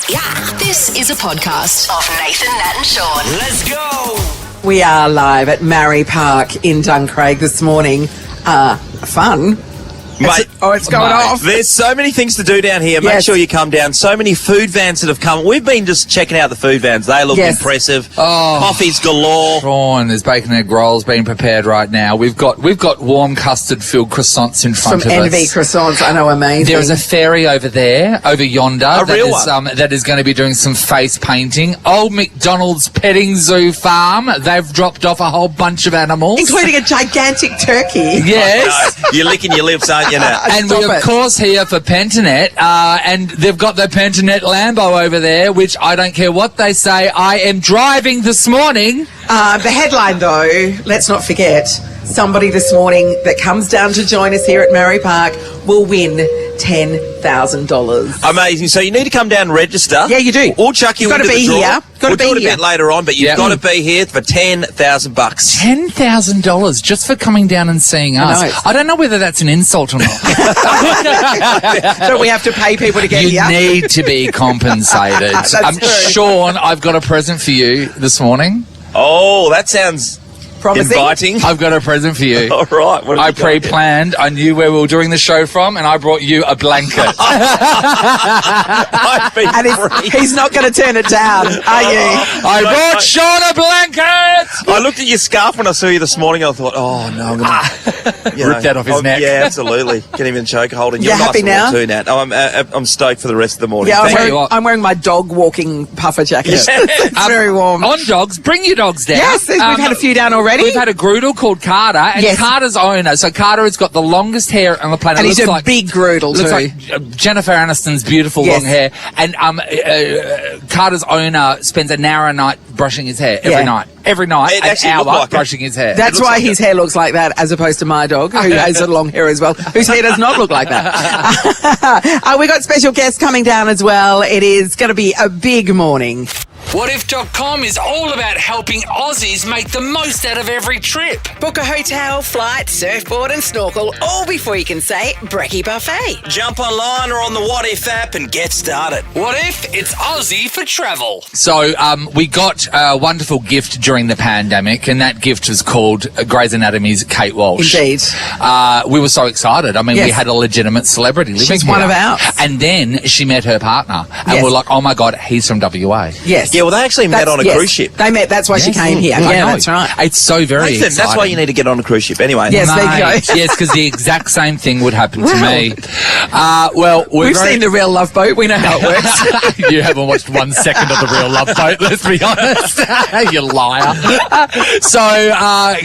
Yeah. This is a podcast of Nathan, Nat and Shaun. Let's go! We are live at Marrie Park in Duncraig this morning. Fun. Mate, It's going off. There's so many things to do down here. Make Yes. sure you come down. So many food vans that have come. We've been just checking out the food vans. They look Yes. impressive. Oh. Coffees galore. Prawn, there's bacon egg rolls being prepared right now. We've got warm custard filled croissants in front From of Envy us. Croissants, I know, amazing. There is a fairy over there, over yonder, A real one. that is going to be doing some face painting. Old McDonald's petting zoo farm. They've dropped off a whole bunch of animals, including a gigantic turkey. yes. No, you're licking your lips, aren't you now? And Stop we're, of it. course, here for Pentanet, and they've got the Pentanet Lambo over there, which I don't care what they say, I am driving this morning. The headline, though, let's not forget, somebody this morning that comes down to join us here at Marrie Park will win $10,000. Amazing. So you need to come down and register. Yeah, you do. We'll chuck you You've into gotta the be draw. here. Gotta We'll be do it a here. bit later on, but you've Yeah. got to be here for $10,000. $10,000 just for coming down and seeing us. know. I don't know whether that's an insult or not. So we have to pay people to get You here. need to be compensated. That's true. Sean, I've got a present for you this morning. Oh, that sounds Promising. inviting. I've got a present for you. All right. What have I you got? pre-planned. I knew where we were doing the show from, and I brought you a blanket. I've been And free. he's not going to turn it down, are you? I brought Sean a blanket. I looked at your scarf when I saw you this morning. I thought, oh no, I'm going to Rip that off his neck. Yeah, absolutely. Get him in choke holding. You You're happy nice and now? warm too, Nat. Oh, I'm stoked for the rest of the morning. Yeah, Thank you. what. I'm wearing my dog walking puffer jacket. It's very warm. On dogs, bring your dogs down. Yes, we've had a few down already. We've had a Groodle called Carter, and Yes. Carter's owner. So Carter has got the longest hair on the planet. And he's Looks a like, big Groodle looks too. like Jennifer Aniston's beautiful Yes. long hair. And Carter's owner spends an hour a night brushing his hair every Yeah. night. Every night, It an actually hour looked like it. brushing his hair. That's why his hair looks like that, as opposed to my dog, who has a long hair as well, whose hair does not look like that. We got special guests coming down as well. It is going to be a big morning. Whatif.com is all about helping Aussies make the most out of every trip. Book a hotel, flight, surfboard and snorkel all before you can say brekkie buffet. Jump online or on the What If app and get started. What if it's Aussie for travel? So we got a wonderful gift during the pandemic, and that gift was called Grey's Anatomy's Kate Walsh. Indeed. We were so excited. I mean, Yes. we had a legitimate celebrity living She's here. one of ours. And then she met her partner, and Yes. we're like, oh my God, he's from WA. Yes. Yeah, well, they actually met on a cruise ship. They met. That's why she Yes. came here. I Yeah, know. that's right. It's so very Nathan, exciting. that's why you need to get on a cruise ship anyway. Yes, there you Mate, go. yes, because the exact same thing would happen to Well. me. We've seen the real Love Boat. We know how it works. You haven't watched 1 second of the real Love Boat, let's be honest. You liar. So,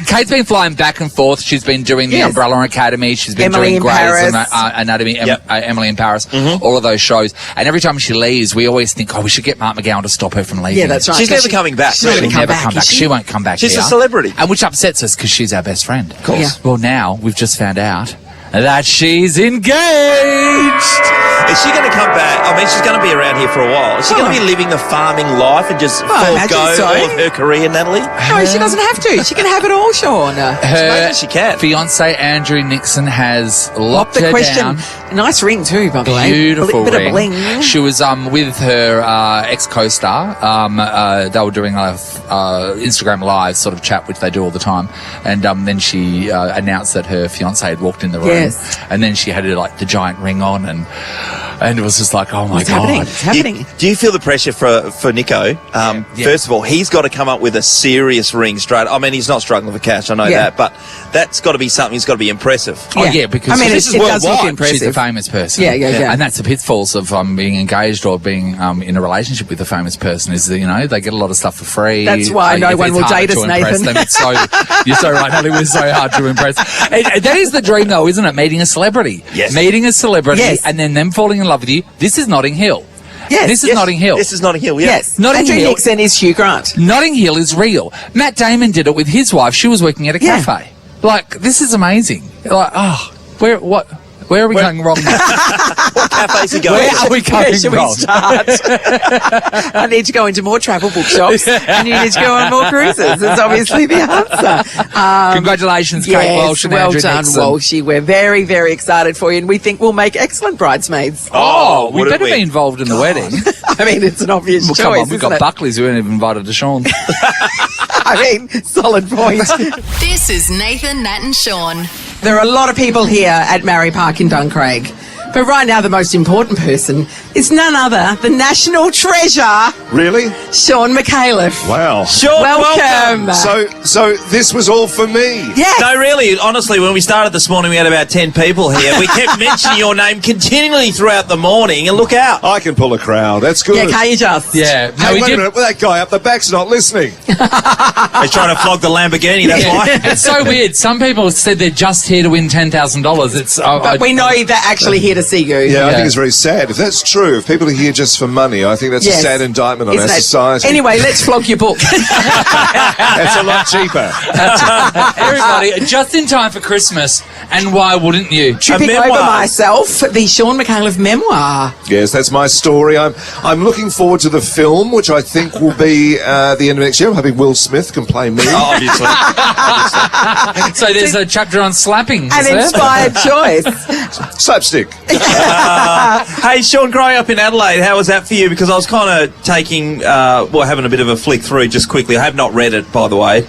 Kate's been flying back and forth. She's been doing the Yes. Umbrella Academy. She's been Emily doing in Grey's Paris. Anatomy, Yep. Emily in Paris, all of those shows. And every time she leaves, we always think, oh, we should get Mark McGowan to stop her from leaving. Yeah, that's right. She's never coming back. She's not really. going to come Never back. come back. is She won't come back. She's here. a celebrity. And which upsets us because she's our best friend. Of course. Yeah. Well, now we've just found out that she's engaged. Is she going to come back? I mean, she's going to be around here for a while. Is she going to be living the farming life and just I imagine forego so. all of her career, Natalie? No, she doesn't have to. She can have it all, Sean. Her Imagine she can. fiance Andrew Nixon has Pop locked the her question. down. Nice ring too, by the way. Beautiful Bit ring. of bling. She was with her ex co-star. They were doing a Instagram live sort of chat, which they do all the time. And then she announced that her fiance had walked in the room. Yes. And then she had like the giant ring on, and it was just like, oh my What's God. happening? It's happening. Do you feel the pressure for Nico? Yeah. First of all, he's got to come up with a serious ring straight. I mean, he's not struggling for cash, I know Yeah. that, but that's got to be something that's got to be impressive. Oh yeah, because I mean, this it, is it does look worldwide. impressive. she's a famous person. Yeah. And that's the pitfalls of being engaged or being in a relationship with a famous person is that, you know, they get a lot of stuff for free. That's why no one It's will harder date us, to impress Nathan. them. It's so, you're so right, Natalie. We're so hard to impress. That is the dream, though, isn't it? Meeting a celebrity. Yes. Meeting a celebrity Yes. and then them falling in love with you. This is Notting Hill. Yes. This is Yes, Notting Hill. This is Notting Hill, yeah. Yes. Notting Andrew Hill- Nixon is Hugh Grant. Notting Hill is real. Matt Damon did it with his wife. She was working at a Yeah. cafe. Like, this is amazing. Like, oh, what Where are we going wrong now? What cafes are you going Where to? are we Where going should we wrong? start? I need to go into more travel bookshops and you need to go on more cruises. It's obviously the answer. Congratulations, Kate Yes, Walsh and well Andrew done, Nixon. Walshy. We're very, very excited for you, and we think we'll make excellent bridesmaids. Oh, we wouldn't better be involved in the wedding. I mean, it's an obvious Well, choice, come on, we've isn't got it? Buckley's. We weren't even invited to Shaun. I mean, solid point. This is Nathan, Nat and Sean. There are a lot of people here at Marry Park in Duncraig. But right now, the most important person is none other than national treasure, Really? Shaun Micallef. Wow. Sean, Welcome. So this was all for me. Yes. No, really, honestly, when we started this morning, we had about 10 people here. We kept mentioning your name continually throughout the morning, and look out. I can pull a crowd. That's good. Yeah, can't you just? Yeah. Hey, wait a minute. Well, that guy up the back's not listening. They're trying to flog the Lamborghini, that's why. It's so weird. Some people said they're just here to win $10,000. It's. But we know they're actually here to see you. Yeah, I Yeah. think it's very sad. If that's true, if people are here just for money, I think that's Yes. a sad indictment on Isn't our it? society. Anyway, let's flog your book. That's a lot cheaper. Everybody, just in time for Christmas. And why wouldn't you? Tripping memoir. over myself, the Shaun Micallef memoir. Yes, that's my story. I'm looking forward to the film, which I think will be the end of next year. I'm hoping Will Smith can play me. Oh, obviously. So there's a chapter on slapping. is An there? inspired choice. Slapstick. Hey, Sean, growing up in Adelaide, how was that for you? Because I was kind of having a bit of a flick through just quickly. I have not read it, by the way.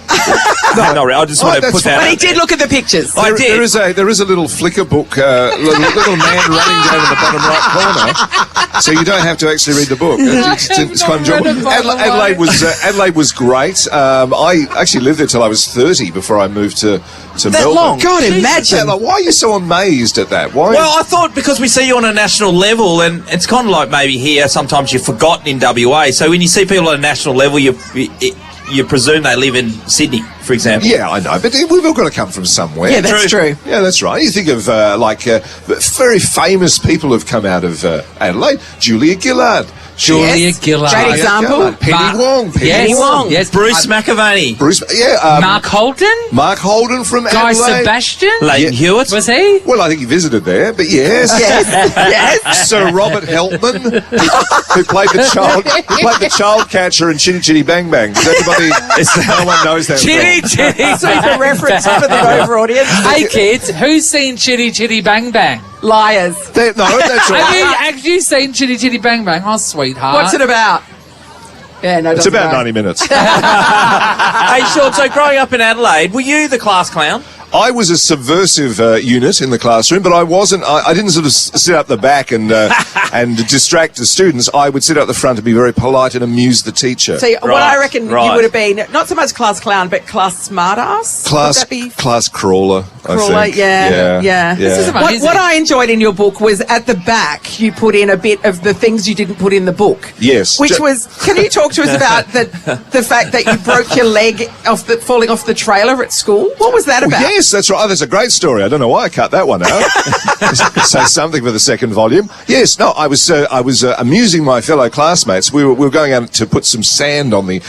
I just want to that's put that But he out there. did look at the pictures. I did. There is a little flicker book, little man running down in the bottom right corner, so you don't have to actually read the book. It's quite enjoyable. Adelaide was great. I actually lived there till I was 30 before I moved to Melbourne. long? God, imagine. Why are you so amazed at that? Why? Well, I thought because we see you on a national level, and it's kind of like maybe here, sometimes you're forgotten in WA. So when you see people on a national level, you presume they live in Sydney, for example. Yeah, I know, but we've all got to come from somewhere. Yeah, that's true. Yeah, that's right. You think of very famous people have come out of Adelaide. Julia Gillard. Julia Yes. Gillard. Great example. Penny Wong. Yes. Wong. Yes. Bruce McAvaney. Bruce. Yeah. Mark Holden? Mark Holden from Guy Adelaide. Sebastian? Leighton Hewitt. Was he? Well, I think he visited there, but yes. Yes. Sir Robert Helpman, who played the child catcher in Chitty Chitty Bang Bang. Does everybody? No one knows that. Chitty Chitty. So for reference for the Rover audience. Hey kids, who's seen Chitty Chitty Bang Bang? Liars. No, that's Have right. you actually seen Chitty Chitty Bang Bang? Oh, sweetheart. What's it about? Yeah, no, It's doesn't about know. 90 minutes. Hey, Sean, so growing up in Adelaide, were you the class clown? I was a subversive unit in the classroom, but I wasn't. I didn't sort of sit up the back and distract the students. I would sit up the front and be very polite and amuse the teacher. So what I reckon you right. would have been, not so much class clown, but class smartass? Class Would that be class crawler. crawler? I think. Yeah. This is amazing. What I enjoyed in your book was at the back you put in a bit of the things you didn't put in the book. Yes. Which was, can you talk to us about the fact that you broke your leg falling off the trailer at school? What was that about? Yes, that's right. Oh, that's a great story. I don't know why I cut that one out. Say something for the second volume. Yes, no, I was amusing my fellow classmates. We were going out to put some sand on the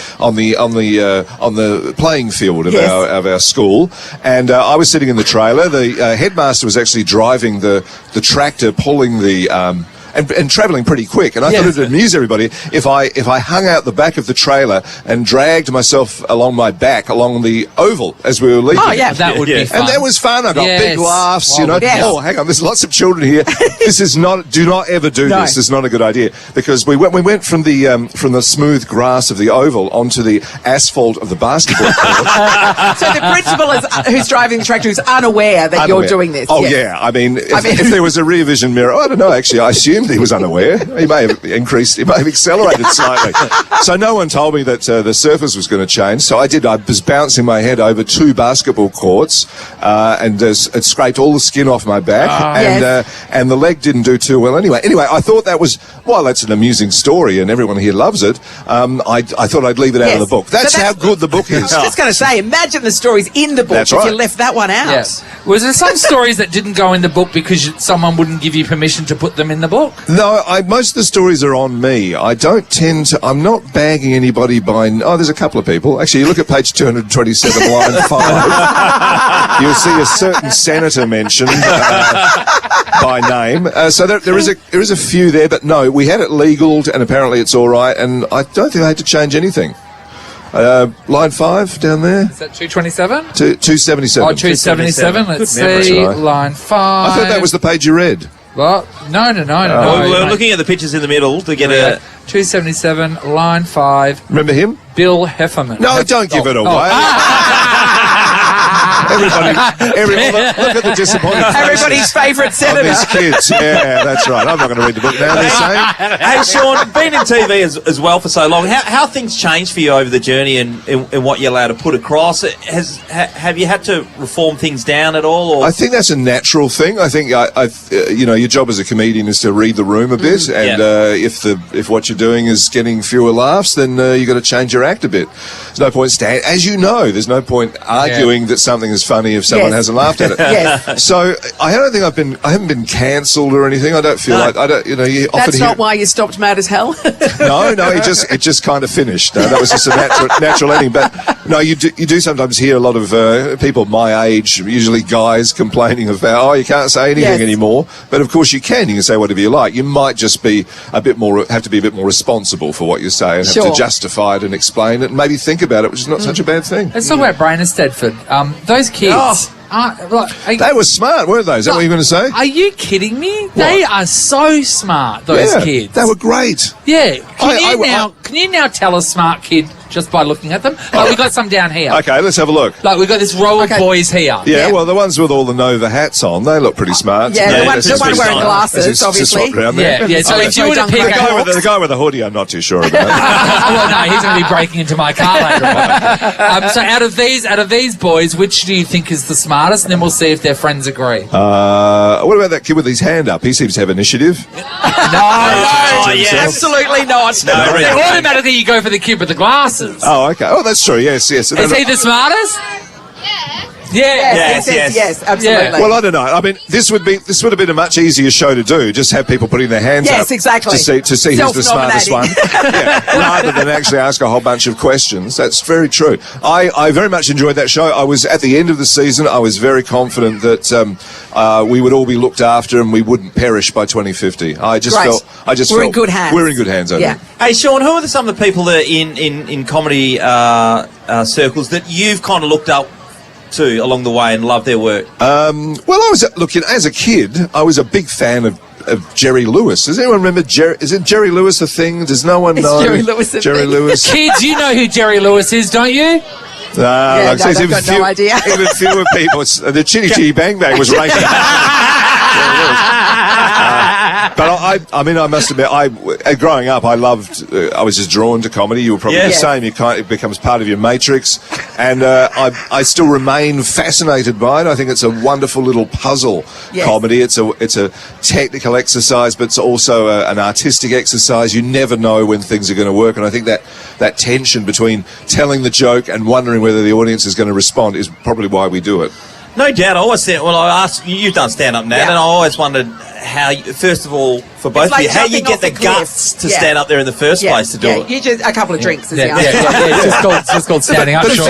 playing field of our school, and I was sitting in the trailer. The headmaster was actually driving the tractor, pulling the. And travelling pretty quick, and I thought it'd amuse everybody if I hung out the back of the trailer and dragged myself along my back along the oval as we were leaving. Oh, yeah. That would be fun. And that was fun. I got big laughs, you know. Yes. Oh, hang on, there's lots of children here. This is not. Do not ever do No. this. It's not a good idea because we went from the smooth grass of the oval onto the asphalt of the basketball court. So the principal who's driving the tractor is unaware that you're doing this. Oh yes. yeah. I mean, if there was a rear vision mirror, I don't know. Actually, I assumed he was unaware. He may have increased. He may have accelerated slightly. So no one told me that the surface was going to change. So I did. I was bouncing my head over 2 basketball courts, and it scraped all the skin off my back, and the leg didn't do too well anyway. Anyway, I thought that was that's an amusing story, and everyone here loves it. I thought I'd leave it out of the book. That's how good the book is. I was just going to say, imagine the stories in the book That's if right. you left that one out. Yes. Was there some stories that didn't go in the book because someone wouldn't give you permission to put them in the book? No, most of the stories are on me. I don't tend to. I'm not bagging anybody by. Oh, there's a couple of people. Actually, you look at page 227, line 5. You'll see a certain senator mentioned by name. So there is a few there, but no, we had it legaled, and apparently it's all right. And I don't think I had to change anything. Line 5 down there. Is that 227? 277. Oh, 277. Let's see. Right. Line 5. I thought that was the page you read. Well, no. We're looking at the pictures in the middle to get a... 277, line 5. Remember him? Bill Heffernan. No, don't give it away. Everybody, look at the disappointment. Everybody's favourite of senator. these kids. Yeah, that's right. I'm not going to read the book now. They're saying. Hey, Shaun, been in TV as well for so long. How things changed for you over the journey and what you're allowed to put across? Have you had to reform things down at all? Or? I think that's a natural thing. I think your job as a comedian is to read the room a bit, and if what you're doing is getting fewer laughs, then you've got to change your act a bit. There's no point as you know, there's no point arguing that something is funny if someone hasn't laughed at it. Yes. So I don't think I haven't been cancelled or anything. I don't feel like you often That's not why you stopped Mad as Hell. No, it just kind of finished. No, that was just a natural ending. But no, you do sometimes hear a lot of people my age, usually guys, complaining about, you can't say anything anymore. But of course you can. You can say whatever you like. You might just have to be a bit more responsible for what you say and have to justify it and explain it and maybe think about it, which is not such a bad thing. Let's talk about Brain and Stedford. Those kids... they were smart, weren't they? Is that what you were going to say? Are you kidding me? What? They are so smart, those kids. They were great. Yeah. Can you now tell a smart kid just by looking at them? Like, we've got some down here. Okay, let's have a look. Like, we've got this row of boys here. Yeah, well, the ones with all the Nova hats on, they look pretty smart. Yeah, the one wearing glasses, obviously. Yeah, so if you were to pick the guy with the hoodie, I'm not too sure about. Well, no, he's going to be breaking into my car later on. So out of these boys, which do you think is the smartest? And then we'll see if their friends agree. What about that kid with his hand up? He seems to have initiative. Absolutely not. No, automatically you go for the kid with the glasses. Oh, okay. Oh, that's true. Yes. Is he the smartest? Yes, absolutely. Yeah. Well, I don't know. I mean, this would have been a much easier show to do. Just have people putting their hands up. Yes, exactly. To see who's the smartest one. Rather than actually ask a whole bunch of questions. That's very true. I very much enjoyed that show. I was at the end of the season. I was very confident that we would all be looked after and we wouldn't perish by 2050. I just felt in good hands. We're in good hands. I think. Hey, Shaun, who are some of the people that in comedy circles that you've kind of looked up to along the way and loved their work? Well, I was looking as a kid. I was a big fan of Jerry Lewis. Does anyone remember Jerry? Is it Jerry Lewis a thing? Does no one know? Jerry Lewis a Jerry thing? Lewis. Kids, you know who Jerry Lewis is, don't you? I've got no idea. Even fewer people. The Chitty Chitty Bang Bang was ranking. But I mean, I must admit, growing up, I was just drawn to comedy. You were probably the same. It becomes part of your matrix. And I still remain fascinated by it. I think it's a wonderful little puzzle comedy. It's a technical exercise, but it's also an artistic exercise. You never know when things are going to work. And I think that tension between telling the joke and wondering whether the audience is going to respond is probably why we do it. No doubt. I always think, I asked, you've done stand-up now, and I always wondered how, first of all, for both of you, how you get the guts to stand up there in the first place to do it. You just, a couple of drinks is the answer. It's just called standing up, Shaun.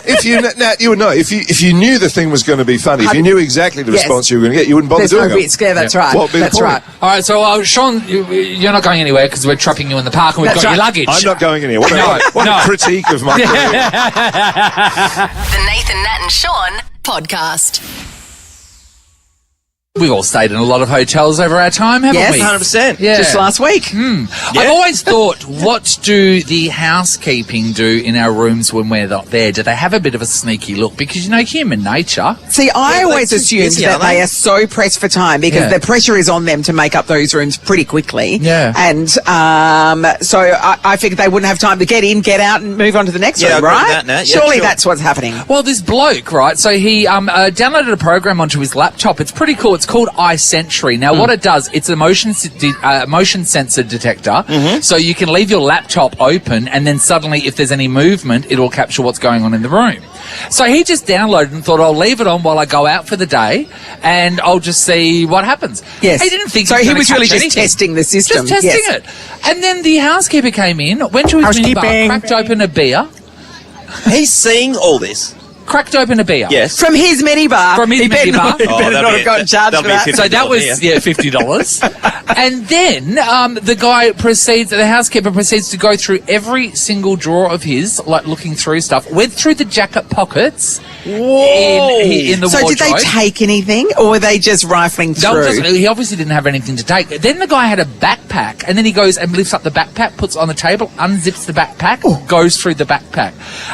If you would know, if you knew the thing was going to be funny, if you knew exactly the response you were going to get, you wouldn't bother doing it. There's no risk there, that's right. That's right. All right, so Shaun, you're not going anywhere because we're trapping you in the park and we've got your luggage. I'm not going anywhere. What a critique of my career. The Nathan, Nat and Shaun podcast. We've all stayed in a lot of hotels over our time, haven't we? 100%. Yeah. Just last week. I've always thought, what do the housekeeping do in our rooms when we're not there? Do they have a bit of a sneaky look? Because, human nature. See, I always assumed that they are so pressed for time because the pressure is on them to make up those rooms pretty quickly. Yeah. And so I figured they wouldn't have time to get in, get out and move on to the next room, right? Surely that's what's happening. Well, this bloke, right, so he downloaded a program onto his laptop. It's pretty cool. It's it's called iSentry. Now, what it does, it's a motion sensor detector. So you can leave your laptop open, and then suddenly, if there's any movement, it'll capture what's going on in the room. So he just downloaded and thought, I'll leave it on while I go out for the day, and I'll just see what happens. Yes. He didn't think so. He gonna was really catch just anything. testing the system. Just testing it. And then the housekeeper came in, went to his minibar, cracked open a beer. He's seeing all this. Cracked open a beer. Yes. From his minibar. From his He better minibar. not, he better that'll not be- have gotten charged that'll for be that. $50. So that was, $50. And then the guy proceeds, the housekeeper proceeds to go through every single drawer of his, like looking through stuff, went through the jacket pockets in the So wardrobe. did they take anything, or were they just rifling through? He obviously didn't have anything to take. Then the guy had a backpack, and then he goes and lifts up the backpack, puts it on the table, unzips the backpack, goes through the backpack.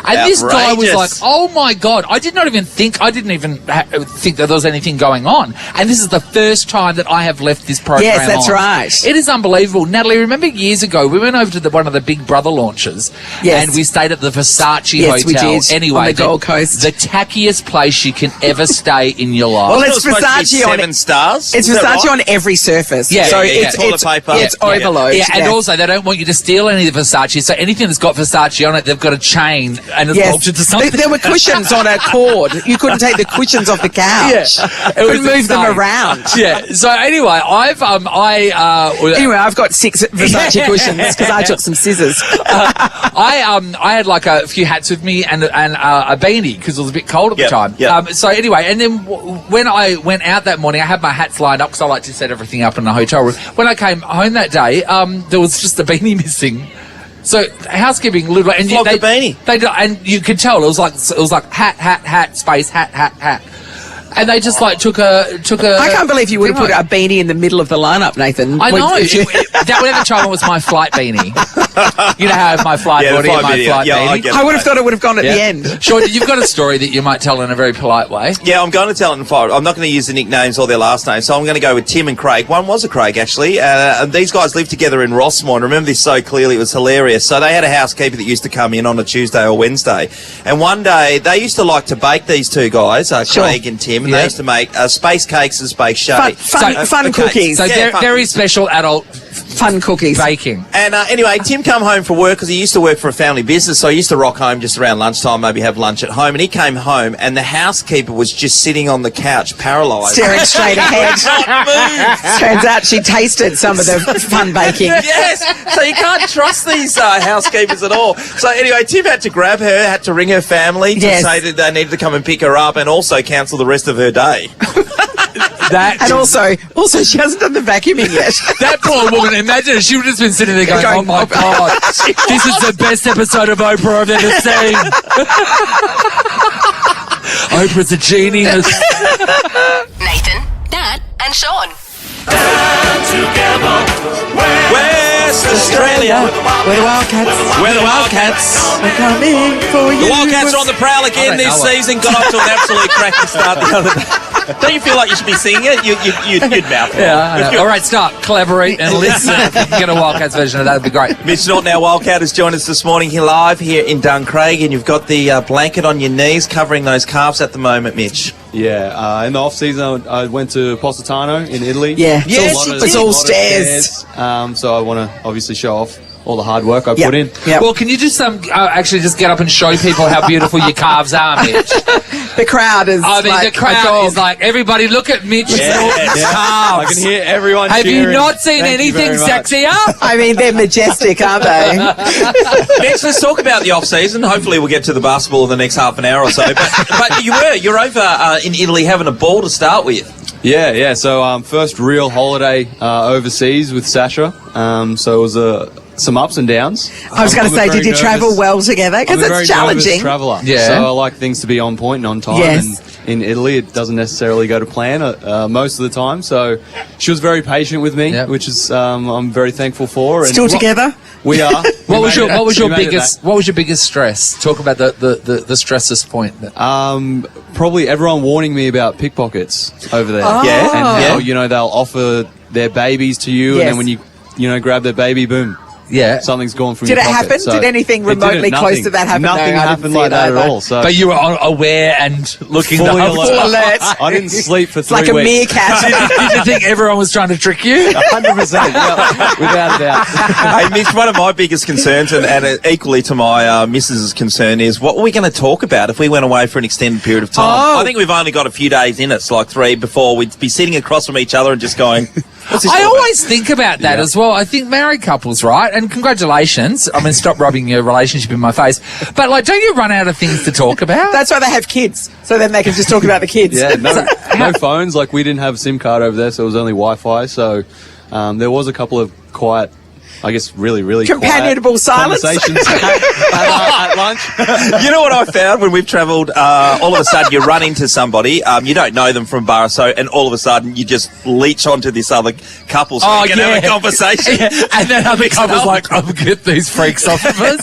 And this guy was like, oh my God, I didn't even think that there was anything going on. And this is the first time that I have left this program Yes, that's on. right. It is unbelievable. Natalie, remember years ago, we went over to one of the Big Brother launches, Yes. and we stayed at the Versace Yes, we Hotel. did, Anyway, on the Gold Coast. The tackiest place you can ever stay in your life. Well, It it's was supposed to be Versace on 7 stars. It's Is that Versace right? on every surface. Yeah, so yeah, yeah. it's Toilet paper. It's Yeah, overload. Yeah, and also they don't want you to steal any of the Versace, so anything that's got Versace on it, they've got a chain and it's bolted to something. There were cushions on a cord. You couldn't take the cushions off the couch. Yeah. You couldn't move them insane. around. Yeah. So anyway, Anyway, I've got 6 Versace cushions because I took some scissors. I had like a few hats with me and a beanie because it was a bit cold at the time. Yep. So anyway, and then when I went out that morning, I had my hats lined up because I like to set everything up in the hotel room. When I came home that day, there was just a beanie missing. So housekeeping literally, and Flogged the beanie. And you could tell it was like hat, space, hat. And they just like took a. I can't believe you would have put a beanie in the middle of the lineup, Nathan. I know. That whatever time it was my flight beanie. You know how my flight Yeah, the body and flight my beanie. flight Yeah, I beanie. get I would have thought it would have gone at Yeah. the end. Sean, you've got a story that you might tell in a very polite way. Yeah, I'm going to tell it in 5. I'm not going to use the nicknames or their last names, so I'm going to go with Tim and Craig. One was a Craig, actually. And these guys lived together in Rossmore. And I remember this so clearly. It was hilarious. So they had a housekeeper that used to come in on a Tuesday or Wednesday. And one day, they used to like to bake, these two guys, Craig and Tim, and they used to make space cakes and space shake. Fun cakes. cookies. So Yeah, very special adult Fun cookies. baking. And anyway, Tim come home from work because he used to work for a family business, so he used to rock home just around lunchtime, maybe have lunch at home. And he came home, and the housekeeper was just sitting on the couch, paralysed. Staring straight ahead. Not move. Turns out she tasted some of the fun baking. Yes, so you can't trust these housekeepers at all. So anyway, Tim had to grab her, had to ring her family to Yes. say that they needed to come and pick her up, and also cancel the rest of her day. And also she hasn't done the vacuuming yet. That poor woman, imagine she would have just been sitting there going, oh my God, this is the best episode of Oprah I've ever seen. Oprah's a genius. Nathan, Nat, and Sean. West Australia. We're the Wildcats. We're the Wildcats. We're coming for you. The Wildcats are on the prowl again this season. Got off to an absolute cracking start the other day. Don't you feel like you should be singing it? You'd mouth it. Yeah, all right, start, collaborate, and listen. If you can get a Wildcats version of that, would be great. Mitch Norton, our Wildcat, has joined us this morning here live here in Duncraig, and you've got the blanket on your knees covering those calves at the moment, Mitch. Yeah, in the off season, I went to Positano in Italy. Yeah. Yes, you it's did. all stairs. So I want to obviously show off all the hard work I put in. Yeah. Well, can you just actually just get up and show people how beautiful your calves are, Mitch? The crowd is I mean, like the crowd is like, everybody look at Mitch Norton's I calves. can hear everyone Have you cheering. not seen Thank you anything very much. sexier? I mean, they're majestic, aren't they? Mitch, let's talk about the off-season. Hopefully we'll get to the basketball in the next half an hour or so. But you're over in Italy having a ball to start with. Yeah. So first real holiday overseas with Sasha. So it was some ups and downs. I was going to say, did you travel well together? Because I'm a very it's challenging. nervous traveller. Yeah. So I like things to be on point and on time. Yes. And in Italy, it doesn't necessarily go to plan most of the time. So she was very patient with me, Yep. which is I'm very thankful for. And Still together? We are. What was your We made it biggest stress? Talk about the stresses point. Probably everyone warning me about pickpockets over there. Oh. Yeah. And Yeah. how, they'll offer their babies to you, and Yes. then when you grab their baby, boom. Yeah. something's gone from Did your it pocket. happen? So Did anything it didn't, remotely close nothing. to that happen? Nothing No, I didn't happened see like it that at either. all. So But you were aware and looking the fully whole alert. Full alert. I didn't sleep for 3 It's like a weeks. meerkat. Did you think everyone was trying to trick you? 100%, yeah, without a doubt. Hey, Mitch, one of my biggest concerns, and equally to my missus's concern, is what were we going to talk about if we went away for an extended period of time? Oh. I think we've only got a few days in it, like 3, before we'd be sitting across from each other and just going, what's this I all about? always think about that as well. I think married couples, right? And congratulations. I mean, stop rubbing your relationship in my face. But, like, don't you run out of things to talk about? That's why they have kids, so then they can just talk about the kids. Yeah, no phones. Like, we didn't have a SIM card over there, so it was only Wi-Fi. So there was a couple of quiet, I guess, really Companionable quiet silence. conversations at lunch. You know what I found when we've travelled? All of a sudden, you run into somebody, you don't know them from bar, so, and all of a sudden, you just leech onto this other couple so you can have a conversation. Yeah. And then other couple's like, I'll get these freaks off of us.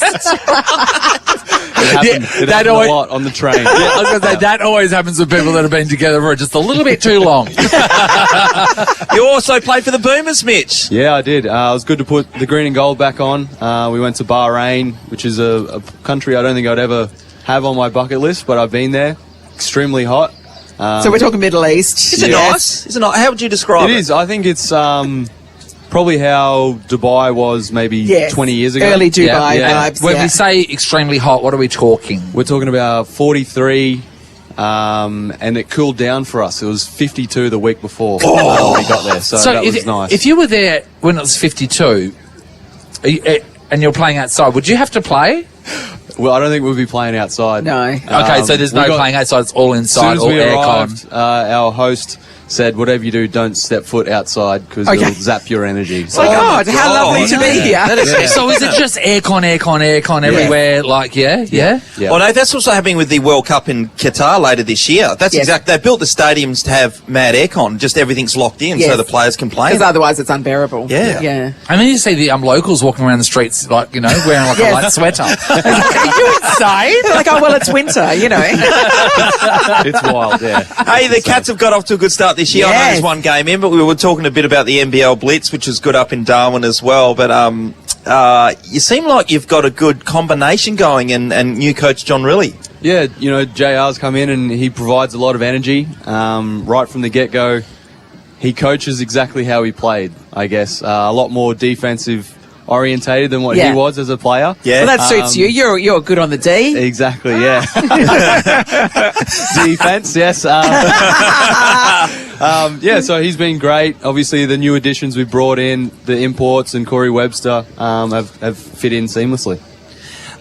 It happened a lot on the train. Yeah, I was going to say, that always happens with people that have been together for just a little bit too long. You also played for the Boomers, Mitch. Yeah, I did. It was good to put the green and gold back on. We went to Bahrain, which is a country I don't think I'd ever have on my bucket list, but I've been there. Extremely hot. So we're talking Middle East. Is it nice? Is it not? How would you describe it? It is. I think it's probably how Dubai was maybe Yes. 20 years ago. Early Dubai Yeah. vibes. When yeah. we say extremely hot, what are we talking? We're talking about 43, and it cooled down for us. It was 52 the week before when we got there, so that was nice. If you were there when it was 52 and you're playing outside, would you have to play? Well, I don't think we'll be playing outside. No. Okay, so there's no playing outside, it's all As soon inside, as all we aircon. arrived, our host said, whatever you do, don't step foot outside because Okay. it'll zap your energy. Oh, my God, how lovely to be here. So is it just aircon everywhere? Like, yeah? Yeah. Well, no, that's also happening with the World Cup in Qatar later this year. That's Yes. exact. They built the stadiums to have mad aircon. Just everything's locked in, Yes. so the players can play. Because otherwise it's unbearable. Yeah. Yeah. And then you see the locals walking around the streets, like, you know, wearing like Yes. a light sweater. Are you insane? They're like, oh, well, it's winter, you know. It's wild, yeah. Hey, the Cats have got off to a good start this year. I know Yes. there's one game in, but we were talking a bit about the NBL Blitz, which was good up in Darwin as well. But you seem like you've got a good combination going, and new coach John Riley. Yeah, you know, JR's come in and he provides a lot of energy. Right from the get-go, he coaches exactly how he played, I guess. A lot more defensive orientated than what Yeah. he was as a player. Yeah. Well, that suits you. You're good on the D. Exactly, yeah. Defense, yes. Yeah, so he's been great. Obviously, the new additions we brought in, the imports and Corey Webster, have fit in seamlessly.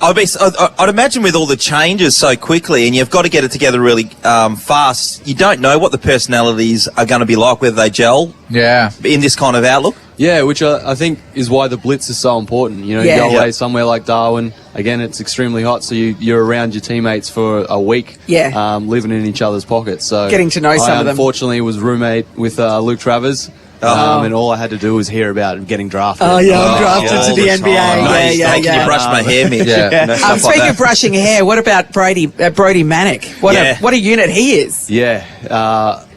I'd imagine with all the changes so quickly, and you've got to get it together really fast, you don't know what the personalities are going to be like, whether they gel Yeah. in this kind of outlook. Yeah, which I think is why the blitz is so important. You know, Yeah. you go away Yeah. somewhere like Darwin. Again, it's extremely hot, so you're around your teammates for a week. Yeah. Living in each other's pockets. So Getting to know some I of them. unfortunately was roommate with Luke Travers. And all I had to do was hear about getting drafted. Oh, yeah, I'm drafted all to the the NBA. time. Yeah, Mate, yeah, Can you yeah. brush my hair, Mitch? Yeah. You know, stuff like Speaking that. of brushing hair, what about Brody Manick? Yeah. What a unit he is, Yeah,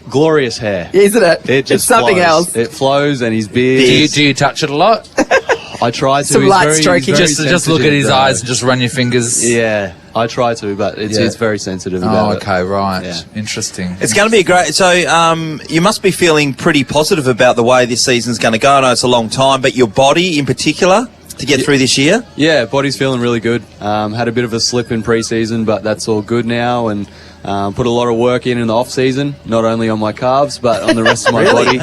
glorious hair. isn't it? It just it's something flows. else. It flows, and his beard. Do you touch it a lot? I try to. Some He's light very- he's stroking. very Just look at sensitive, his though. eyes and just run your fingers. Yeah, I try to, but it's very sensitive about Oh, it. okay, right. Yeah. Interesting. It's going to be a great. So you must be feeling pretty positive about the way this season's going to go. I know it's a long time, but your body in particular to get through this year. Yeah, body's feeling really good. Had a bit of a slip in pre-season, but that's all good now, and put a lot of work in the off-season, not only on my calves, but on the rest of my body,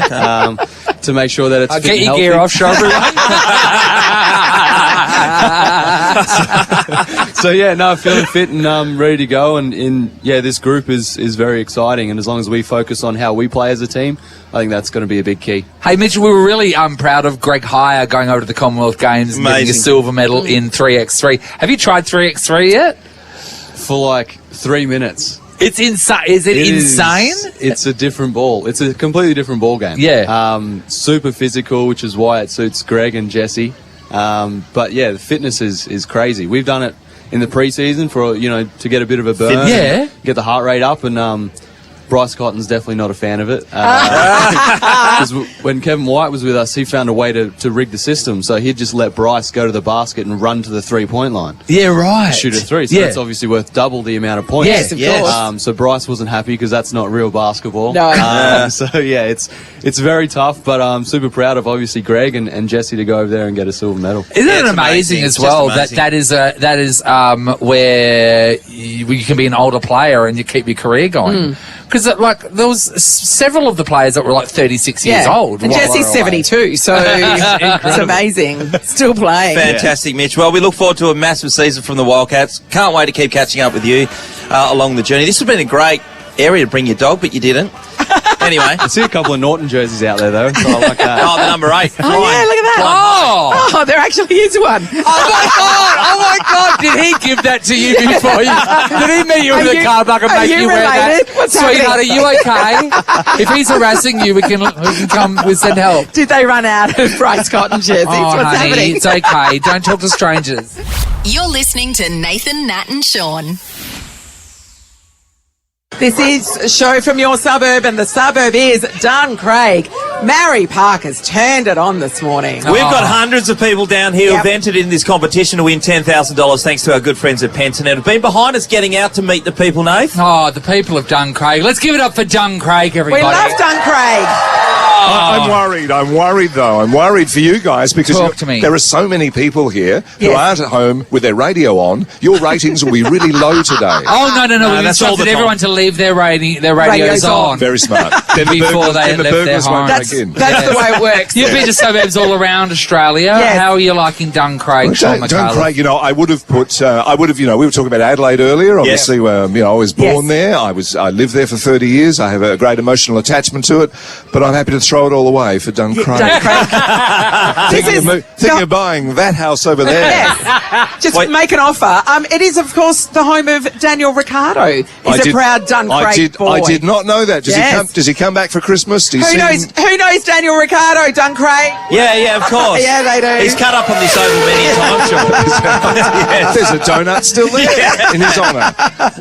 to make sure that it's I'll fit get and your healthy. gear off, show everyone. So yeah, no, feeling fit and ready to go, and this group is very exciting, and as long as we focus on how we play as a team, I think that's going to be a big key. Hey, Mitch, we were really proud of Greg Heyer going over to the Commonwealth Games and getting a Amazing. silver medal in 3x3. Have you tried 3x3 yet? For like 3 minutes. It's insane. Is it insane? It's a different ball. It's a completely different ball game. Yeah. Super physical, which is why it suits Greg and Jesse. But yeah, the fitness is crazy. We've done it in the preseason for to get a bit of a burn, Yeah. get the heart rate up, and Bryce Cotton's definitely not a fan of it. 'Cause when Kevin White was with us, he found a way to rig the system. So he'd just let Bryce go to the basket and run to the three-point line. Yeah, right. Shoot a three. So that's obviously worth double the amount of points. Yes, of course. So Bryce wasn't happy because that's not real basketball. No. So yeah, it's very tough, but I'm super proud of obviously Greg and Jesse to go over there and get a silver medal. Isn't Yeah, it it's amazing amazing. as It's well just that is where you can be an older player and you keep your career going? Because there was several of the players that were like 36 years old. And while Jesse's they were away. 72, so it's amazing. Still playing. Fantastic, Mitch. Well, we look forward to a massive season from the Wildcats. Can't wait to keep catching up with you along the journey. This has been a great area to bring your dog, but you didn't. Anyway. I see a couple of Norton jerseys out there though, so I like that. Oh, the number 8. Oh, yeah, look at that. Oh, there actually is one. Oh my God! Did he give that to you before you? Did he meet you in Are the you- car park and are make you you wear related? that? What's Sweetheart, happening? are you okay? If he's harassing you, we can come. We send help. Did they run out of Bryce Cotton jerseys? Oh, What's honey, happening? it's okay. Don't talk to strangers. You're listening to Nathan, Nat and Shaun. This is a show from your suburb, and the suburb is Duncraig. Mary Parker's turned it on this morning. We've got hundreds of people down here Yep. who've entered in this competition to win $10,000 thanks to our good friends at Pentanet. Have been behind us getting out to meet the people, Nath. Oh, the people of Duncraig. Let's give it up for Duncraig, everybody. We love Duncraig. I'm worried though. I'm worried for you guys because Talk to me. there are so many people here who Yes. aren't at home with their radio on. Your ratings will be really low today. Oh, no. We've that's all the instructed time. everyone to leave their radios Radios on. on. Very smart. Then Before they the left their burglars won't home. break in. That's the way it works. You've been to suburbs all around Australia. Yes. How are you liking Duncraig, Shaun Micallef? Craig, I would have put, we were talking about Adelaide earlier. Obviously, I was born there. I lived there for 30 years. I have a great emotional attachment to it, but I'm happy to throw it all away for Duncraig. Thinking of buying that house over there. Yes. Just make an offer. It is, of course, the home of Daniel Ricciardo. He's a proud Duncraig boy. I did not know that. Does he come back for Christmas? Who knows Daniel Ricciardo, Duncraig? Yeah, of course. Yeah, they do. He's cut up on this oval many times, Sean. Yes. There's a donut still there in his honour.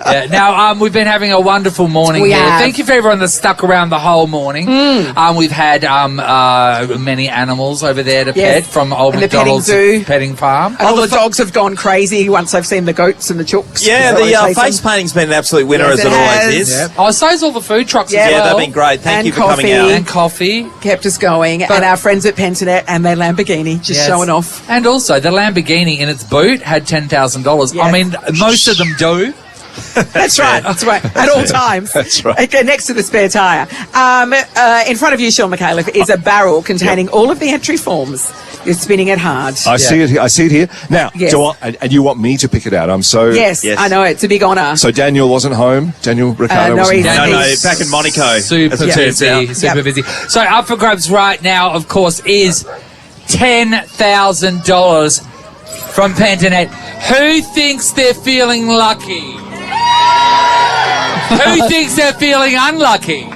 Yeah. Now, we've been having a wonderful morning We here. have. Thank you for everyone that's stuck around the whole morning. We've had many animals over there to Yes. pet from Old And the petting McDonald's zoo. petting farm. And all the dogs have gone crazy once they've seen the goats and the chooks. Yeah, Is that what the they say? face painting's been an absolute winner, Yes, as it it always has. is. Yep. Oh, so's all the food trucks Yeah. as Yeah, well. they've been great. Thank And you for coming out. coffee. And coffee. Kept us going. And our friends at Pentanet and their Lamborghini just Yes. showing off. And also, the Lamborghini in its boot had $10,000. Yes. I mean, most of them do. That's right. That's right. At all times. That's right. Okay, next to the spare tyre. In front of you, Shaun Micallef, is a barrel containing all of the entry forms. You're spinning it hard. I see it. I see it here now. Yes. And you want me to pick it out? I'm so. Yes, Yes. I know. It's a big honour. So Daniel wasn't home. Daniel Ricciardo no, wasn't he's- home. No, He's back in Monaco. Super as it turns busy. out. Super Yep. busy. So up for grabs right now, of course, is $10,000 from Pentanet. Who thinks they're feeling lucky? Who thinks they're feeling unlucky?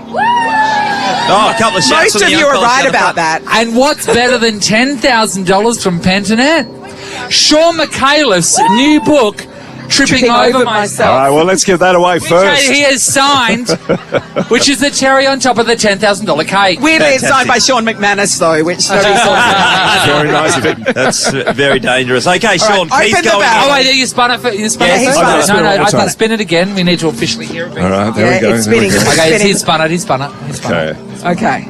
Oh, a couple of shouts Most from of the you are uncles right down the about front. that. And what's better than $10,000 from Pentanet? Shaun Micallef's new book, Tripping Over Myself. All right. Well, let's give that away Which first. he has signed, which is the cherry on top of the $10,000 cake. Weirdly, it's signed by Fantastic. Sean McManus, though, which nobody Very nice of him. That's very dangerous. Okay, Sean, right, keep open the going. barrel. Oh, wait, you spun it. You spun Yeah, it he first? spun it. No, Spin it I one can time. spin it again. We need to officially hear it. All right. There we go. it's There we spinning. go. Okay, Spinning. he spun it. He spun it. He spun it. Okay. Okay.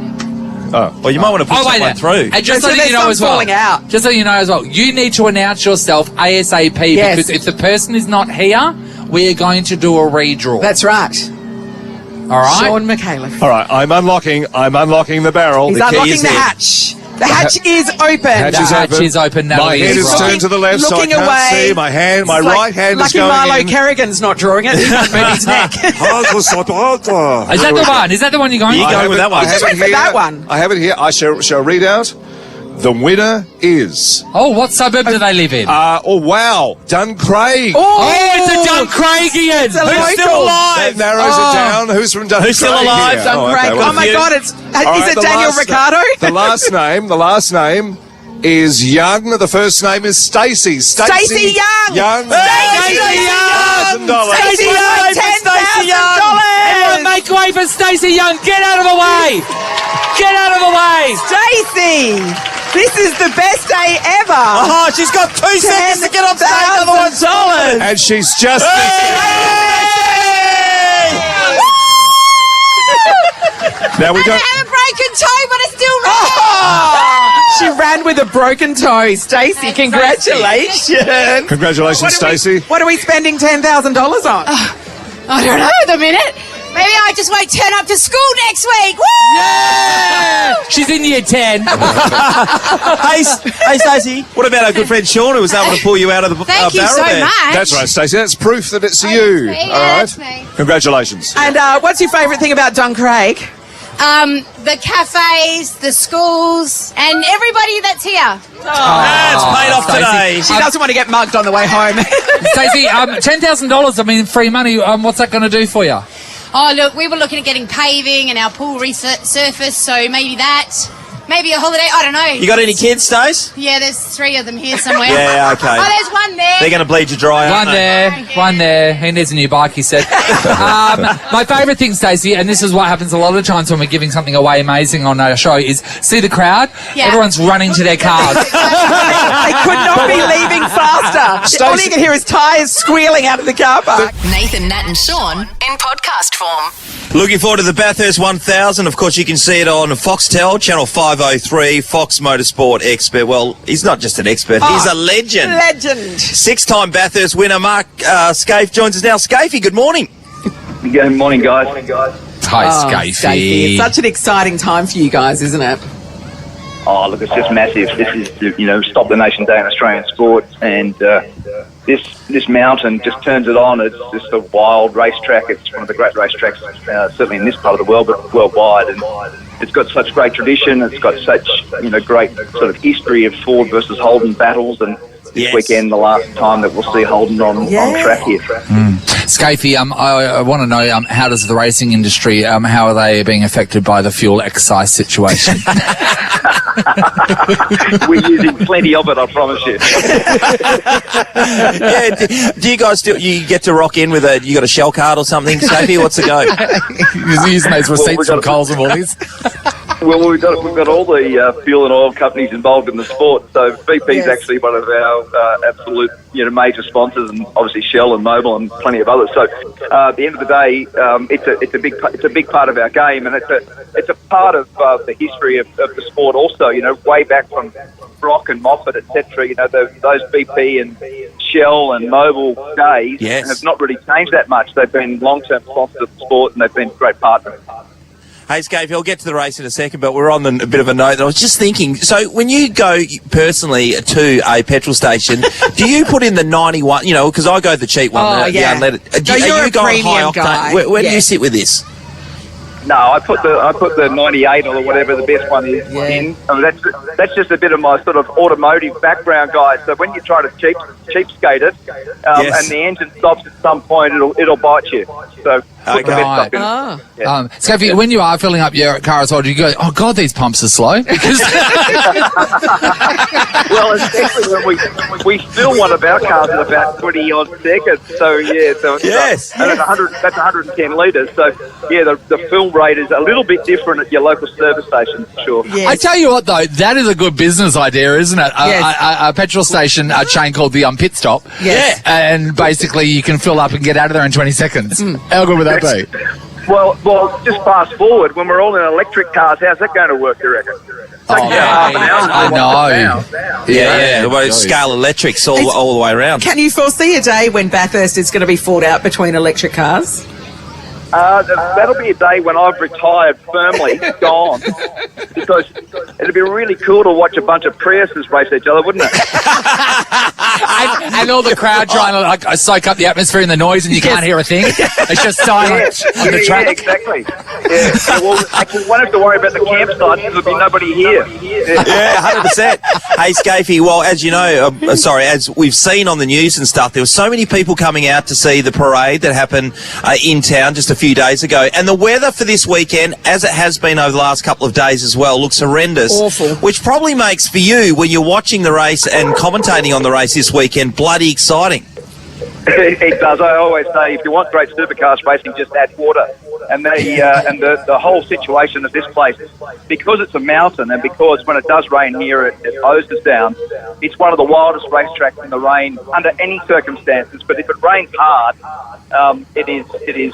Well, you might want to put Oh, wait someone there. through. And just So so that there's you know some as well. falling out. Just so you know as well, you need to announce yourself ASAP Yes. because if the person is not here, we are going to do a redraw. That's right. all right. Sean Micallef. All right. I'm unlocking the barrel. He's The key unlocking is the in. hatch. The hatch is open. Hatch The is hatch open. is open. My Natalie head is is right. turned to the left, so I looking can't away. see. My hand, my It's like right hand is Lucky going Milo in. Kerrigan's not drawing it. He can't move his neck. Is that the one? Is that the one you're going You for? go I have with it- that one. I have Just it went for here. that one. I have it here. I shall read out. The winner is. Oh, what suburb do they live in? Oh wow, Duncraig. Oh, it's a Duncraigian. It's a Who's local. still alive? That narrows it down. Who's from Duncraig? Who's still alive? here? Duncraig. well, Oh my you- God! Is All right, it the Daniel last- Ricciardo? The last name is Young. The first name is Stacey. Stacey Young. Young. Stacey $10,000. Stacey Young, $10,000. Everyone make Make way for Stacey Young. Get out of the way. Get out of the way. Stacey, this is the best day ever. Oh, she's got 2 seconds to get off stage, otherwise $10,000. And she's just... Now we I don't... have a broken toe, but I still ran. She ran with a broken toe. Stacey, congratulations. Congratulations, Stacey. What are we spending $10,000 on? I don't know at the minute. Maybe I just won't turn up to school next week. Woo! Yeah! She's in year 10. Hey, Stacey, what about our good friend Shaun, who was able to pull you out of the Thank you barrel so there? much. That's right, Stacey. That's proof that it's you. that's me, All right. that's me. Congratulations. And what's your favourite thing about Duncraig? The cafes, the schools, and everybody that's here. That's paid off Stacey. today. She doesn't want to get mugged on the way home. Stacey, $10,000, I mean, free money. What's that going to do for you? Oh, look, we were looking at getting paving and our pool resurfaced, so maybe that. Maybe a holiday, I don't know. You got any kids, Stace? Yeah, there's 3 of them here somewhere. Yeah, okay. Oh, there's one there. They're going to bleed you dry, aren't One they? there, one there. He needs a new bike, he said. My favourite thing, Stacey, and this is what happens a lot of times when we're giving something away amazing on our show, is see the crowd? Yeah. Everyone's running to their cars. They could not be leaving faster. All you can hear is tyres squealing out of the car park. Nathan, Nat and Shaun in podcast form. Looking forward to the Bathurst 1000. Of course, you can see it on Foxtel, Channel 503, Fox Motorsport expert. Well, he's not just an expert, he's a legend. Legend. 6-time Bathurst winner, Mark Scaife, joins us now. Scaifey, good morning. Good morning, guys. Hi, Stacey, Scafey. it's such an exciting time for you guys, isn't it? Oh, look, it's just massive. This is, Stop the Nation Day in Australian sport, and this mountain just turns it on. It's just a wild racetrack. It's one of the great racetracks, certainly in this part of the world, but worldwide. And it's got such great tradition. It's got such, great sort of history of Ford versus Holden battles. And this weekend, the last time that we'll see Holden on track here. Scafey, I want to know, how does the racing industry, how are they being affected by the fuel excise situation? We're using plenty of it, I promise you. Do you guys you get to rock in with you got a Shell card or something, Scafey? What's the go? He's using those receipts from Coles and Woolies. Well, we've got all the fuel and oil companies involved in the sport. So BP is actually one of our absolute major sponsors, and obviously Shell and Mobil and plenty of others. So at the end of the day, it's a big part of our game, and it's a part of the history of the sport. Also, way back from Brock and Moffat, etc. Those BP and Shell and Mobil days have not really changed that much. They've been long-term sponsors of the sport, and they've been great partners. Hey, Scaife, I'll get to the race in a second, but we're on a bit of a note. I was just thinking, so when you go personally to a petrol station, do you put in the 91, because I go the cheap one, the unleaded. You're a going high premium octane? guy. Where do you sit with this? No, I put the 98 or whatever the best one is in. I mean, that's just a bit of my sort of automotive background, guys. So when you try to cheapskate it, and the engine stops at some point, it'll bite you. So put the best stuff in. Scafey, when you are filling up your car as well, do you go, oh God, these pumps are slow? Because well, especially when we fill one of our cars in about 20 odd seconds. So yes, and that's 110 litres. So the fill rate is a little bit different at your local service station, for sure. Yes. I tell you what, though, that is a good business idea, isn't it? A petrol station chain called the Pit Stop. Yes. And basically you can fill up and get out of there in 20 seconds. How good would that be? Well, just fast forward. When we're all in electric cars, how's that going to work, you reckon? I know. Yeah. Scale electrics all the way around. Can you foresee a day when Bathurst is going to be fought out between electric cars? That'll be a day when I've retired firmly, gone, because it'd be really cool to watch a bunch of Priuses race each other, wouldn't it? and all the crowd trying to soak up the atmosphere and the noise, and you can't hear a thing. It's just silent on the track. Yeah, exactly. Yeah. Well, actually, we won't have to worry about the campsite because there'll be nobody here. Yeah, 100%. Hey, Scafey, well, as you know, as we've seen on the news and stuff, there were so many people coming out to see the parade that happened in town just a few days ago. And the weather for this weekend, as it has been over the last couple of days as well, looks horrendous. Awful. Which probably makes for you, when you're watching the race and commentating on the race this weekend, bloody exciting. It does. I always say, if you want great supercars racing, just add water. And the whole situation of this place, because it's a mountain and because when it does rain here, it hoses down, it's one of the wildest racetracks in the rain under any circumstances. But if it rains hard, it is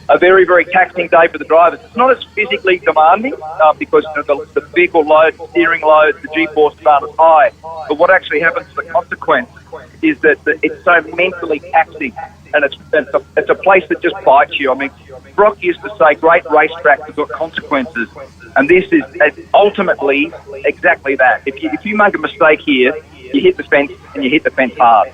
a very, very taxing day for the drivers. It's not as physically demanding because the vehicle load, steering load, the G-forces aren't as high. But what actually happens as a consequence is that it's so mentally taxing, and it's a place that just bites you. I mean, Brock used to say, great racetracks have got consequences, and this is ultimately exactly that. If you make a mistake here, you hit the fence, and you hit the fence hard.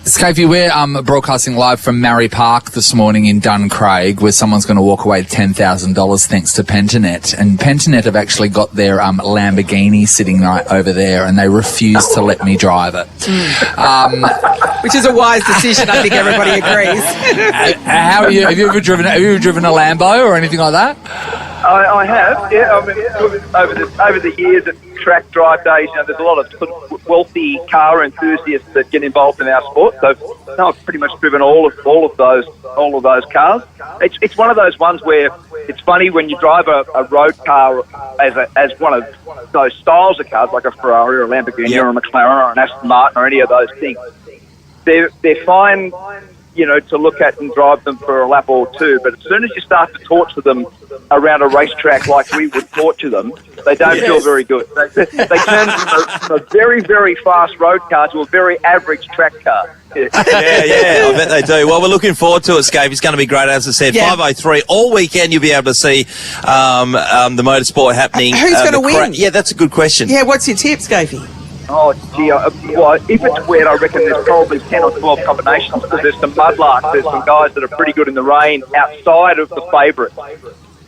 Scafey, we're broadcasting live from Marrie Park this morning in Duncraig, where someone's going to walk away with $10,000 thanks to Pentanet. And Pentanet have actually got their Lamborghini sitting right over there, and they refuse to let me drive it. Which is a wise decision, I think everybody agrees. How are you? Have you ever driven a Lambo or anything like that? I have, yeah. I mean, over the years at track drive days, there's a lot of sort of wealthy car enthusiasts that get involved in our sport. So I've pretty much driven all of those cars. It's one of those ones where it's funny when you drive a road car as one of those styles of cars, like a Ferrari or a Lamborghini or a McLaren or an Aston Martin or any of those things. They're fine, to look at and drive them for a lap or two. But as soon as you start to torture them around a racetrack like we would torture them, they don't feel very good. They turn from a very, very fast road car to a very average track car. Yeah, I bet they do. Well, we're looking forward to it, Scave. It's going to be great, as I said. 5:03 all weekend. You'll be able to see the motorsport happening. Who's going to win? Yeah, that's a good question. Yeah, what's your tip, Scafey? Oh, gee, well, if it's wet, I reckon there's probably 10 or 12 combinations, because there's some mudlarks, there's some guys that are pretty good in the rain outside of the favourite.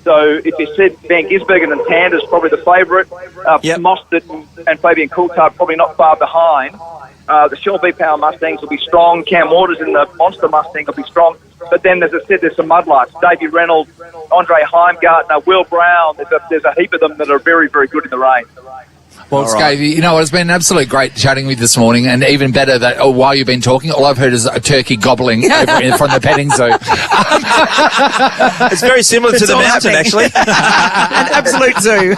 So if you said Van Gisbergen and Tander's probably the favourite, Mostert and Fabian Coulthard probably not far behind. The Shaun V-Power Mustangs will be strong. Cam Waters in the Monster Mustang will be strong. But then, as I said, there's some mudlarks. Davey Reynolds, Andre Heimgartner, Will Brown. There's a heap of them that are very, very good in the rain. Well, Scavey, it's been an absolute great chatting with you this morning, and even better that while you've been talking, all I've heard is a turkey gobbling over from the petting zoo. It's very similar to the mountain, actually. An absolute zoo.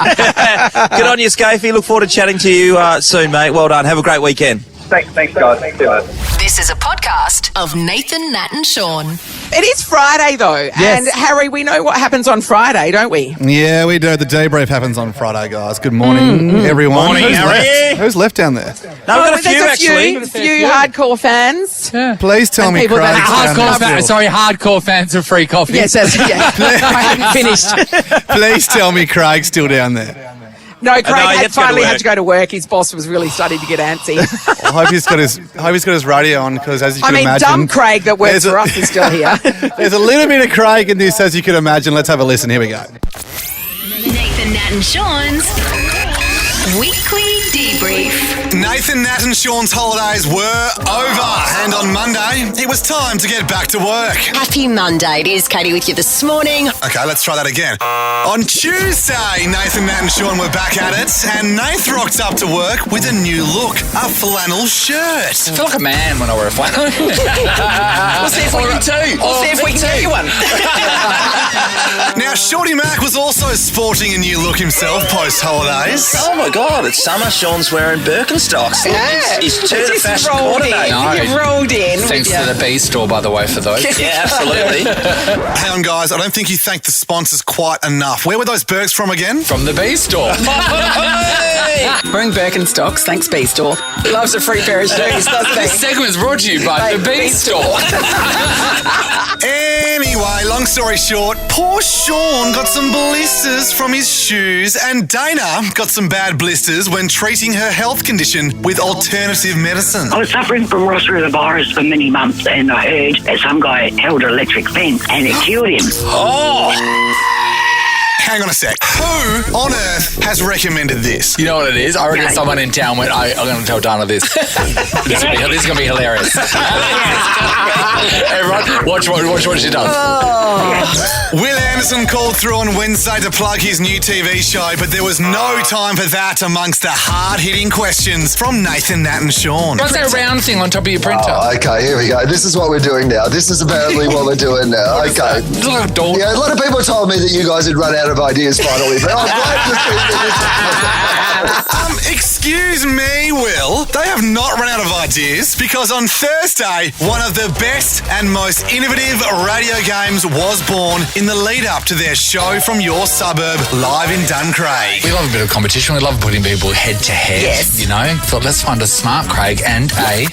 Good on you, Scafey. Look forward to chatting to you soon, mate. Well done. Have a great weekend. Thanks, guys. Thanks, guys. This is a podcast of Nathan, Nat and Shaun. It is Friday, though. Yes. And, Harry, we know what happens on Friday, don't we? Yeah, we do. The debrief happens on Friday, guys. Good morning, everyone. Morning, Harry. Who's left down there? No, we've got a few, there's actually. A few hardcore fans. Yeah. Please tell me people Craig's that- down there still. Hardcore fans of free coffee. Yes, I hadn't finished. Please tell me Craig's still down there. No, Craig had finally had to go to work. His boss was really starting to get antsy. I hope he's got his radio on, because as you can imagine, dumb Craig that works for us is still here. There's a little bit of Craig in this, as you can imagine. Let's have a listen. Here we go. Nathan, Nat and Shaun's Weekly Debrief. Nathan, Nat and Shaun's holidays were over, and on Monday, it was time to get back to work. Happy Monday. It is Katie with you this morning. Okay, let's try that again. On Tuesday, Nathan, Nat and Shaun were back at it, and Nath rocked up to work with a new look, a flannel shirt. I feel like a man when I wear a flannel. We'll see if we can too. We'll see if we can get you one. Now, Shorty Mac was also sporting a new look himself post-holidays. Oh my God, it's summer. Sean's wearing Birkenstocks. Yeah. He's turned Just fashion rolled in. coordinator. You've rolled in. Thanks to the B store, by the way, for those. Yeah, absolutely. Hang on, guys. I don't think you thanked the sponsors quite enough. Where were those Birks from again? From the B store. Wearing Birkenstocks, thanks B Store. Loves a free pair of shoes, doesn't he? This segment's brought to you by the B store. Anyway, long story short, poor Shaun got some blisters from his shoes, and Dana got some bad blisters when treating her health condition with alternative medicine. I was suffering from virus for many months, and I heard that some guy held an electric fence and it killed him. Oh! hang on a sec. Who on earth has recommended this? You know what it is? I reckon someone in town went, I'm going to tell Dana this. This is going to be hilarious. Everyone, watch what she does. Will Anderson called through on Wednesday to plug his new TV show, but there was no time for that amongst the hard-hitting questions from Nathan, Nat and Shaun. What's that round thing on top of your printer? Oh, okay, here we go. This is what we're doing now. This is apparently what we're doing now. Okay. Yeah, a lot of people told me that you guys had run out of ideas finally, but I'm glad to see that Excuse me, Will. They have not run out of ideas because on Thursday, one of the best and most innovative radio games was born in the lead-up to their show from your suburb live in Duncraig. We love a bit of competition. We love putting people head-to-head, Yes. you know? Thought, let's find a smart Craig and a...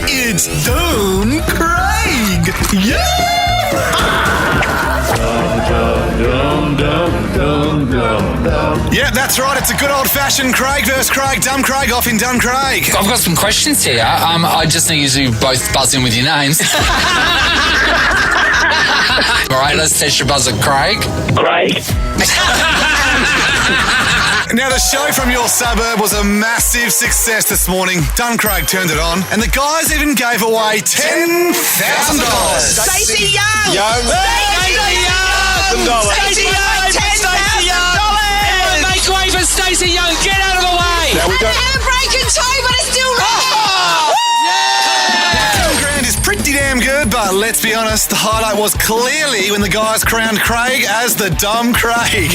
It's Duncraig! Yeah! Yeah, that's right. It's a good old-fashioned Craig versus Craig. Duncraig off in Duncraig. I've got some questions here. I just need you to both buzz in with your names. All right, let's test your buzzer, Craig. Craig. Now, the show from your suburb was a massive success this morning. Duncraig turned it on, and the guys even gave away $10,000. Stacey Young! Stacey Young! Stacey Young! $10,000! Make way for Stacey Young. Get out of the way. Now we got... And a broken toe, but it's still running! $10,000 is pretty damn good, but let's be honest, the highlight was clearly when the guys crowned Craig as the Dumb Craig.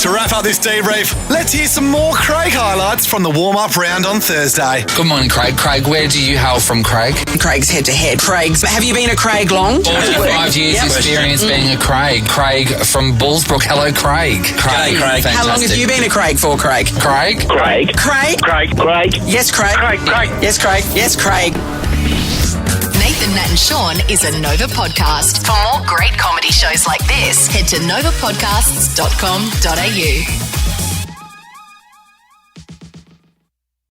To wrap up this debrief, let's hear some more Craig highlights from the warm-up round on Thursday. Good morning, Craig. Craig, where do you hail from, Craig? Craig's head-to-head. Craig's. Have you been a Craig long? 45 years experience being a Craig. Craig from Bullsbrook. Hello, Craig. Craig. Craig. How long have you been a Craig for, Craig? Craig? Craig. Craig? Craig. Craig. Yes, Craig. Craig. Yes, Craig. Yes, Craig. Nathan, Nat and Shaun is a Nova podcast. For more great comedy shows like this, head to novapodcasts.com.au.